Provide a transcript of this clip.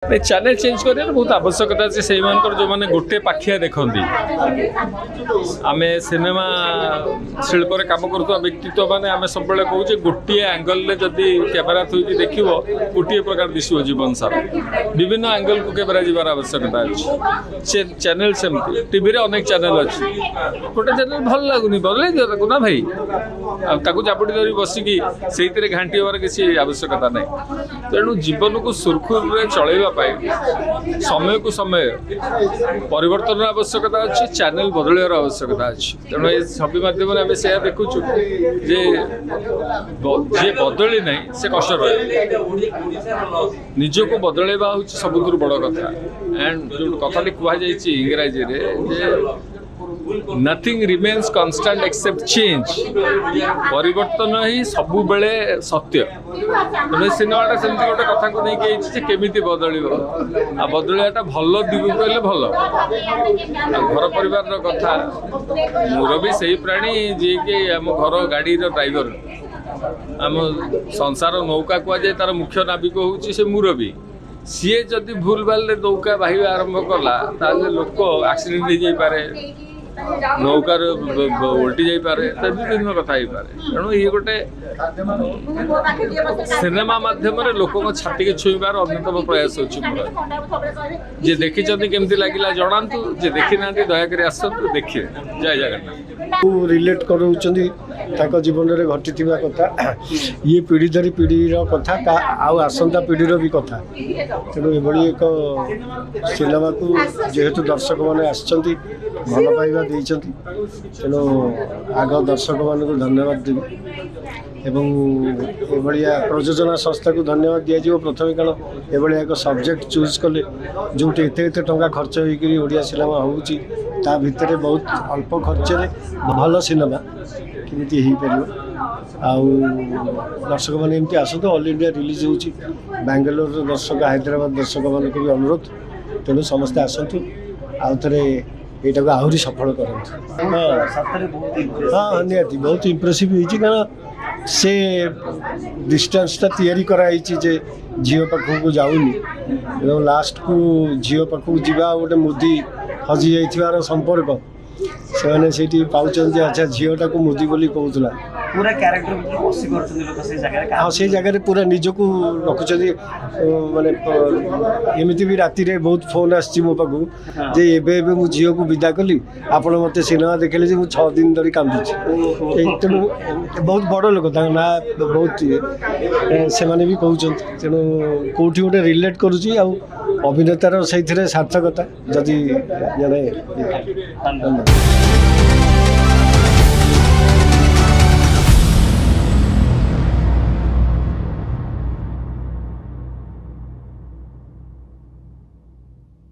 channel change कर बहुत आवश्यकता अच्छे से जो मैंने गोटे पाखिया देखती आम सिनेमा शिल्प कम करुवा व्यक्तित्व मैंने आम सब कहे गोटे एंगल जदि कैमेरा थी देख गोटे प्रकार दिशो जीवन सारा विभिन्न एंगल को कैमेरा जीवार आवश्यकता अच्छे चैनल सेमती टीवी अनेक चैनल अच्छी गोटे चैनल भल लगुनि बदल दियो ना भाई चापुटी धरी बसिकी से घाटी हमार किसी आवश्यकता ना तेणु जीवन को सुरखुर चलैया समय को समय परिवर्तन आवश्यकता अच्छी चैनल बदलर आवश्यकता अच्छी तेणु ये छवि माध्यम आम से देखु जे बदली ना से कष्ट रहे निज को बदलवा हूँ सब बड़ कथा एंड जो कथा कहुई इंग्राजी रे nothing remains constant except change परिवर्तन ही सब बेले सत्य तेणु सिनेमाटा सेमती गोटे कथा को नहीं केमी बदल बदलवाटा भल दिग कहले भल घर परिवार कथा मोर भी सही प्राणी जी कि आम घर गाड़ी ड्राइवर आम संसार नौका कहुए तार मुख्य नाविक हूँ से मुरबी सी जदि भूल भाल नौका बाहिबा आरंभ कला लोक एक्सीडेंट हो जाए नौकार उल्टी जापे विभिन्न कथा हो पारे तेणु ये गोटे सिनेमा माध्यम लोक छाती के छुईबार अन्यतम प्रयास अच्छी जे देखी केमती लगिला जनातु जे देखी ना दयाकोरी आसतु देखिए जय जगन्नाथ रिलेट करोचंदी ताको जीवन रे घटी कथा ये पीढ़ी धरी पीढ़ीर कथा आसंता पीढ़ीर भी कथा तेणु एभली एक सिनेमा को जेहेतु दर्शक मैंने आसछंती भल पाइबा देइछंती तेणु आग दर्शक मान को धन्यवाद देवी एवं एभलिया प्रयोजना संस्था को धन्यवाद दिया प्रथम कारण एभलिया एक सब्जेक्ट चूज कले जो एते टंका खर्च होकर ओडिया सिनेमा होउची ता भितर बहुत अल्प खर्च रे भल सिनेमा केमती हो पार दर्शक मैंने एमती आसतु ऑल इंडिया रिलीज होची बेंगलोर दर्शक हैदराबाद दर्शक मान को भी अनुरोध तेणु समस्ते आसतु आउ थे यहाँ को आहरी सफल करते हाँ निहाती बहुत इम्प्रेसिव होती कारण से डिस्टेंसटा तैयारी कराई जे झील पाखक जाऊनी लास्ट को झील पाखक जा गोटे मुदी हजि जाइथिबार संपर्क से पाँच अच्छा झीलटा को मुदी बोली कहूला पूरा कैरेक्टर पसी करछन लोक से जगह हाँ से जगह पूरा निजको रखुच माने एमती भी राति रे बहुत फोन आसी मो पाखु जे एबे मु झील को विदा कली आपण मते सिनेमा देखले जे मु 6 दिन धरी कांदुची तेणु बहुत बड़ लोक ना बहुत से माने भी कहउछन तेणु कोठी गोटे रिलेट करूची आ अभिनेतार से सार्थकता जदि जने